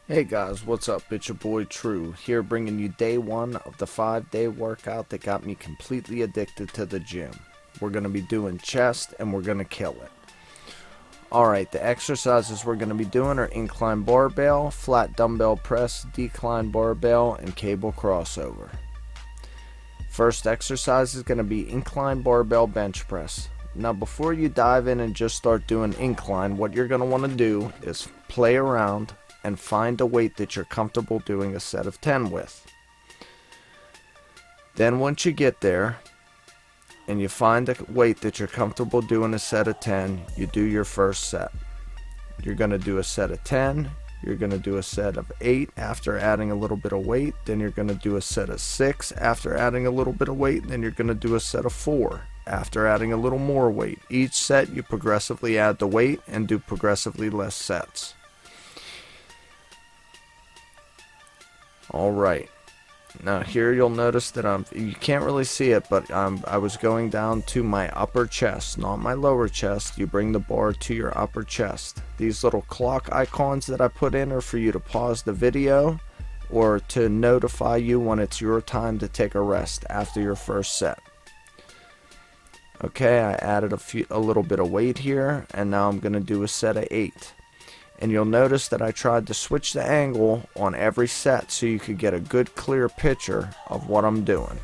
Hey guys, what's up? It's your boy True, here bringing you day one of the 5-day workout that got me completely addicted to the gym. We're going to be doing chest and we're going to kill it. Alright, the exercises we're going to be doing are incline barbell, flat dumbbell press, decline barbell, and cable crossover. First exercise is going to be incline barbell bench press. Now before you dive in and just start doing incline, what you're going to want to do is play around and find a weight that you're comfortable doing a set of 10 with. Then once you get there and you find a weight that you're comfortable doing a set of 10, you do your first set. You're going to do a set of 10, you're going to do a set of 8 after adding a little bit of weight, then you're going to do a set of 6 after adding a little bit of weight, and then you're going to do a set of 4 after adding a little more weight. Each set you progressively add the weight and do progressively less sets. Alright, now here you'll notice that you can't really see it, but I was going down to my upper chest, not my lower chest. You bring the bar to your upper chest. These little clock icons that I put in are for you to pause the video or to notify you when it's your time to take a rest after your first set. Okay, I added a little bit of weight here, and now I'm going to do a set of 8. And you'll notice that I tried to switch the angle on every set so you could get a good clear picture of what I'm doing.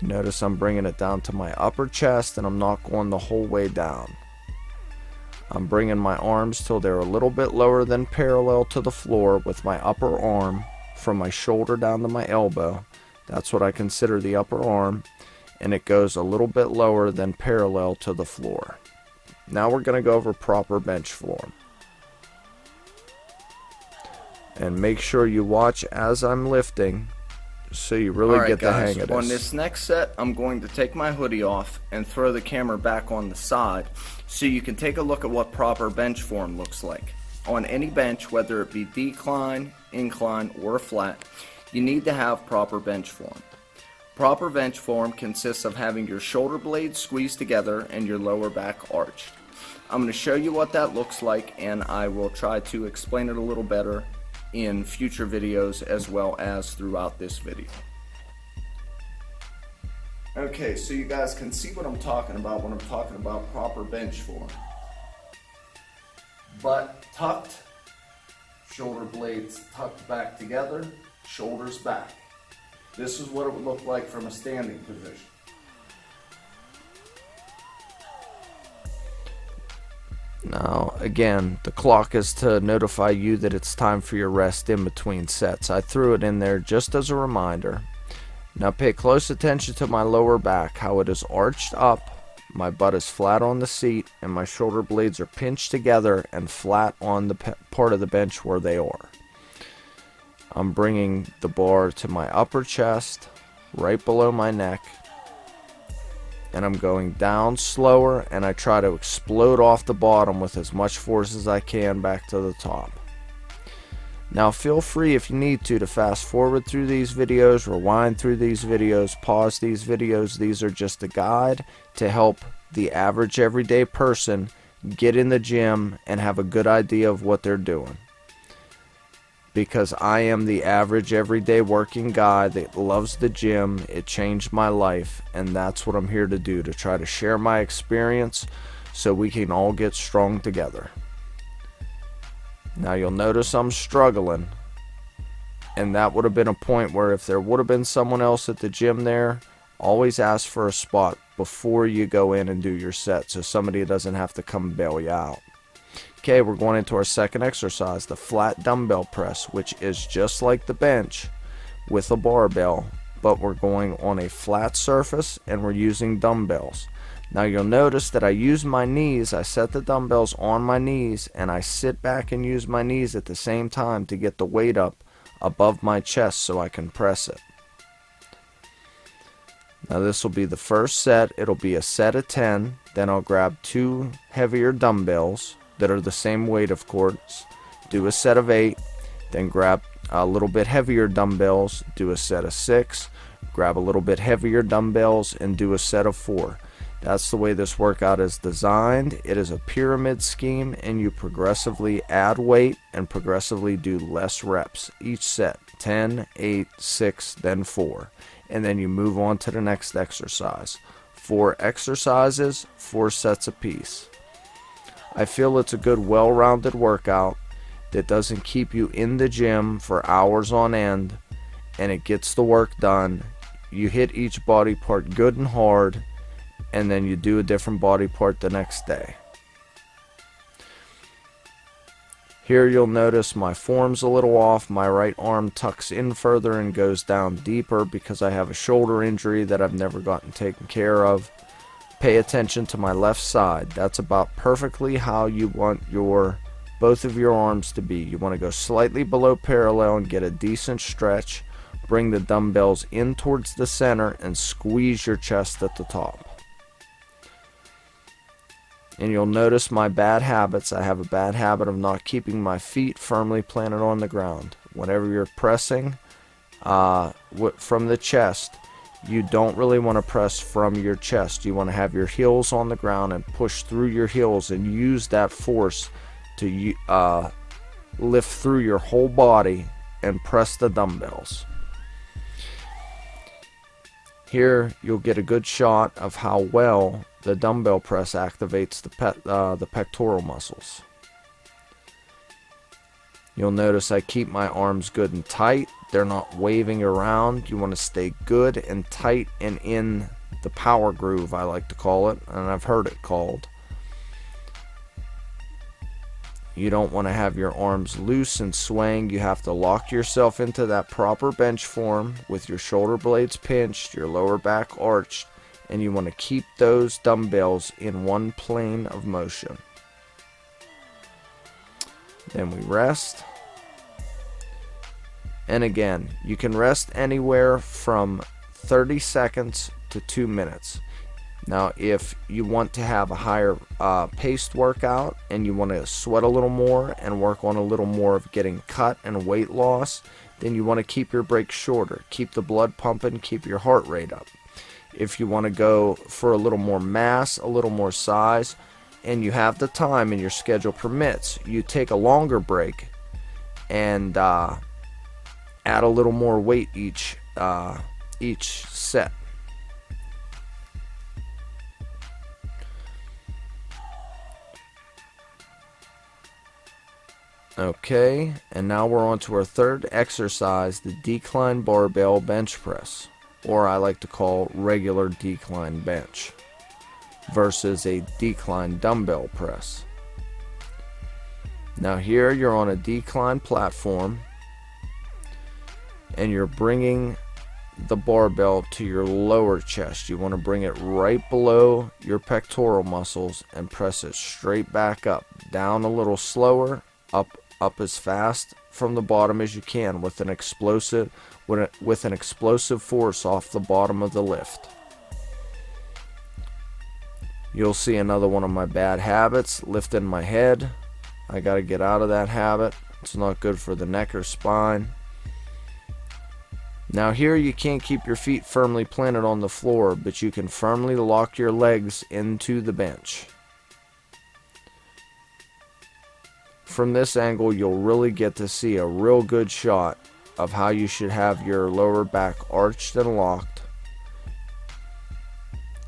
Notice I'm bringing it down to my upper chest and I'm not going the whole way down. I'm bringing my arms till they're a little bit lower than parallel to the floor with my upper arm from my shoulder down to my elbow. That's what I consider the upper arm, and it goes a little bit lower than parallel to the floor. Now we're going to go over proper bench form. And make sure you watch as I'm lifting so you really get the hang of this. On this next set, I'm going to take my hoodie off and throw the camera back on the side so you can take a look at what proper bench form looks like. On any bench, whether it be decline, incline, or flat, you need to have proper bench form. Proper bench form consists of having your shoulder blades squeezed together and your lower back arched. I'm going to show you what that looks like, and I will try to explain it a little better in future videos as well as throughout this video. Okay, so you guys can see what I'm talking about when I'm talking about proper bench form. Butt tucked, shoulder blades tucked back together, shoulders back. This is what it would look like from a standing position. Now, again, the clock is to notify you that it's time for your rest in between sets. I threw it in there just as a reminder. Now pay close attention to my lower back, how it is arched up, my butt is flat on the seat, and my shoulder blades are pinched together and flat on the part of the bench where they are. I'm bringing the bar to my upper chest, right below my neck, and I'm going down slower, and I try to explode off the bottom with as much force as I can back to the top. Now feel free, if you need to fast forward through these videos, rewind through these videos, pause these videos. These are just a guide to help the average everyday person get in the gym and have a good idea of what they're doing. Because I am the average everyday working guy that loves the gym. It changed my life, and that's what I'm here to do, to try to share my experience so we can all get strong together. Now you'll notice I'm struggling, and that would have been a point where if there would have been someone else at the gym there, always ask for a spot before you go in and do your set so somebody doesn't have to come bail you out. Okay, we're going into our second exercise, the flat dumbbell press, which is just like the bench with a barbell, but we're going on a flat surface and we're using dumbbells. Now you'll notice that I use my knees. I set the dumbbells on my knees and I sit back and use my knees at the same time to get the weight up above my chest so I can press it. Now this will be the first set. It'll be a set of 10. Then I'll grab 2 heavier dumbbells that are the same weight, of course, do a set of 8, then grab a little bit heavier dumbbells, do a set of 6, grab a little bit heavier dumbbells, and do a set of 4. That's the way this workout is designed. It is a pyramid scheme, and you progressively add weight and progressively do less reps each set. 10, 8, 6, then 4. And then you move on to the next exercise. 4 exercises, 4 sets apiece. I feel it's a good, well-rounded workout that doesn't keep you in the gym for hours on end, and it gets the work done. You hit each body part good and hard, and then you do a different body part the next day. Here you'll notice my form's a little off. My right arm tucks in further and goes down deeper because I have a shoulder injury that I've never gotten taken care of. Pay attention to my left side. That's about perfectly how you want both of your arms to be. You want to go slightly below parallel and get a decent stretch. Bring the dumbbells in towards the center and squeeze your chest at the top. And you'll notice my bad habits. I have a bad habit of not keeping my feet firmly planted on the ground. Whenever you're pressing from the chest, you don't really want to press from your chest. You want to have your heels on the ground and push through your heels and use that force to lift through your whole body and press the dumbbells. Here you'll get a good shot of how well the dumbbell press activates the pectoral muscles. You'll notice I keep my arms good and tight. They're not waving around. You want to stay good and tight and in the power groove, I like to call it, and I've heard it called. You don't want to have your arms loose and swaying. You have to lock yourself into that proper bench form with your shoulder blades pinched, your lower back arched, and you want to keep those dumbbells in one plane of motion. Then we rest. And again, you can rest anywhere from 30 seconds to 2 minutes. Now, if you want to have a higher paced workout and you want to sweat a little more and work on a little more of getting cut and weight loss, then you want to keep your breaks shorter. Keep the blood pumping, keep your heart rate up. If you want to go for a little more mass, a little more size, and you have the time and your schedule permits, you take a longer break and add a little more weight each set. Okay, and now we're on to our third exercise, the decline barbell bench press, or I like to call regular decline bench, versus a decline dumbbell press. Now here you're on a decline platform, and you're bringing the barbell to your lower chest. You want to bring it right below your pectoral muscles and press it straight back up, down a little slower, up as fast from the bottom as you can with an explosive force off the bottom of the lift. You'll see another one of my bad habits, lifting my head. I got to get out of that habit. It's not good for the neck or spine. Now here you can't keep your feet firmly planted on the floor, but you can firmly lock your legs into the bench. From this angle, you'll really get to see a real good shot of how you should have your lower back arched and locked,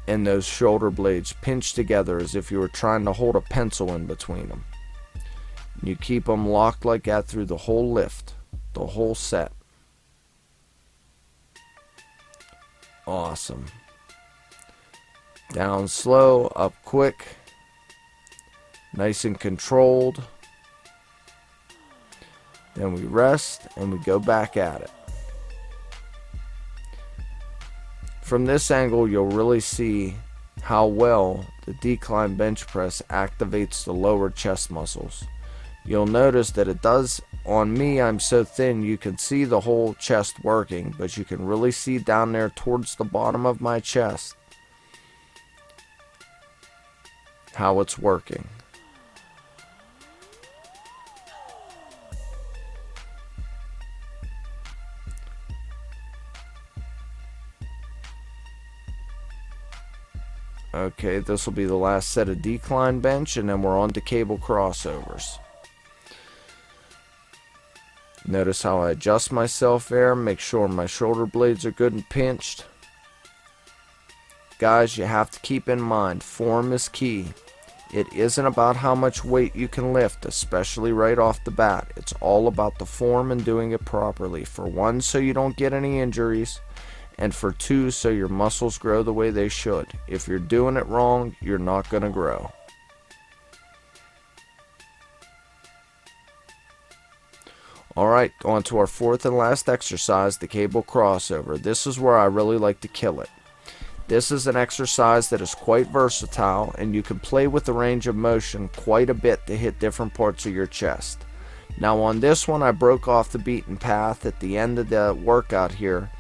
and those shoulder blades pinched together as if you were trying to hold a pencil in between them. You keep them locked like that through the whole lift, the whole set. Awesome. Down slow, up quick, nice and controlled. Then we rest and we go back at it. From this angle, you'll really see how well the decline bench press activates the lower chest muscles. You'll notice that it does, on me, I'm so thin you can see the whole chest working, but you can really see down there towards the bottom of my chest how it's working. Okay, this will be the last set of decline bench, and then we're on to cable crossovers. Notice how I adjust myself there, make sure my shoulder blades are good and pinched. Guys, you have to keep in mind, form is key. It isn't about how much weight you can lift, especially right off the bat. It's all about the form and doing it properly. For one, so you don't get any injuries, and for two, so your muscles grow the way they should. If you're doing it wrong, you're not going to grow. Alright, on to our fourth and last exercise, the cable crossover. This is where I really like to kill it. This is an exercise that is quite versatile, and you can play with the range of motion quite a bit to hit different parts of your chest. Now on this one, I broke off the beaten path at the end of the workout here,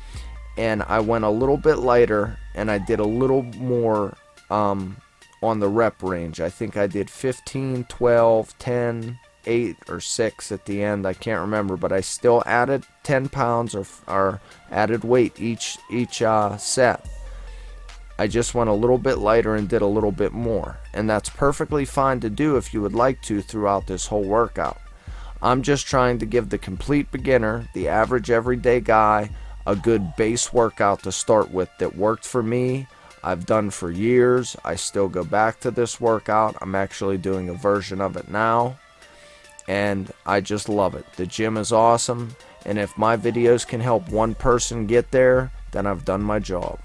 and I went a little bit lighter, and I did a little more on the rep range. I think I did 15, 12, 10, 8 or 6 at the end. I can't remember, but I still added 10 pounds or added weight each set. I just went a little bit lighter and did a little bit more, and that's perfectly fine to do if you would like to throughout this whole workout. I'm just trying to give the complete beginner, the average everyday guy, a good base workout to start with that worked for me. I've done for years. I still go back to this workout. I'm actually doing a version of it now, and I just love it. The gym is awesome, and if my videos can help one person get there, then I've done my job.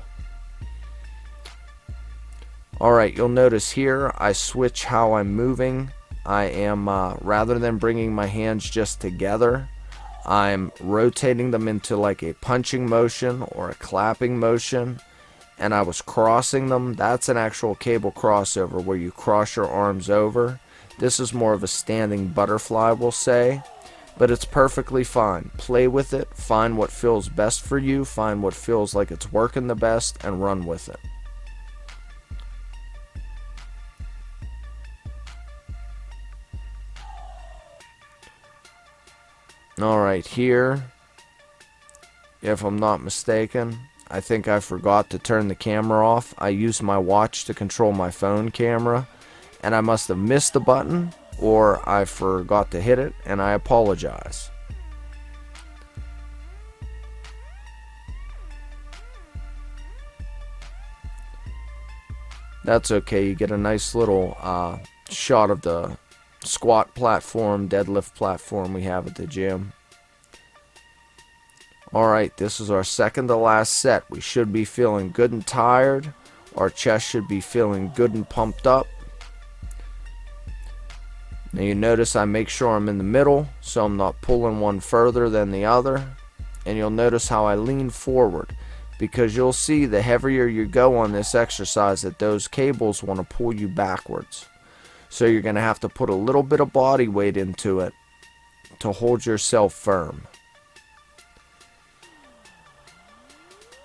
Alright, you'll notice here I switch how I'm moving. I am, rather than bringing my hands just together, I'm rotating them into like a punching motion or a clapping motion, and I was crossing them. That's an actual cable crossover where you cross your arms over. This is more of a standing butterfly, we'll say, but it's perfectly fine. Play with it, find what feels best for you, find what feels like it's working the best, and run with it. Alright, here, if I'm not mistaken, I think I forgot to turn the camera off. I used my watch to control my phone camera, and I must have missed the button, or I forgot to hit it, and I apologize. That's okay, you get a nice little shot of the squat platform, deadlift platform we have at the gym. Alright, this is our second to last set. We should be feeling good and tired. Our chest should be feeling good and pumped up. Now you notice I make sure I'm in the middle, so I'm not pulling one further than the other. And you'll notice how I lean forward, because you'll see the heavier you go on this exercise that those cables want to pull you backwards. So you're going to have to put a little bit of body weight into it to hold yourself firm.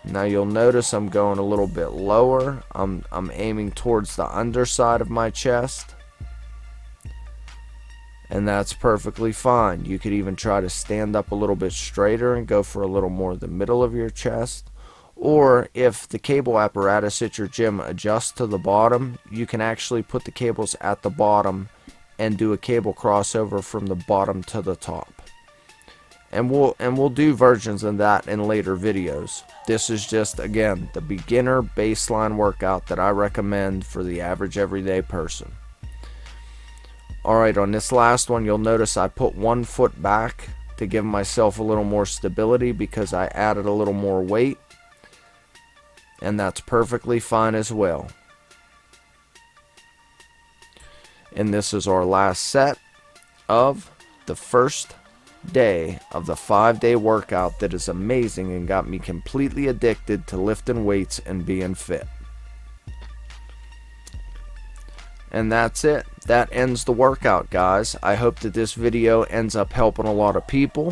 Now you'll notice I'm going a little bit lower. I'm aiming towards the underside of my chest. And that's perfectly fine. You could even try to stand up a little bit straighter and go for a little more the middle of your chest. Or if the cable apparatus at your gym adjusts to the bottom, you can actually put the cables at the bottom and do a cable crossover from the bottom to the top. And we'll do versions of that in later videos. This is just, again, the beginner baseline workout that I recommend for the average everyday person. Alright, on this last one, you'll notice I put one foot back to give myself a little more stability because I added a little more weight. And that's perfectly fine as well. And this is our last set of the first day of the 5-day workout that is amazing and got me completely addicted to lifting weights and being fit. And that's it. That ends the workout, guys. I hope that this video ends up helping a lot of people.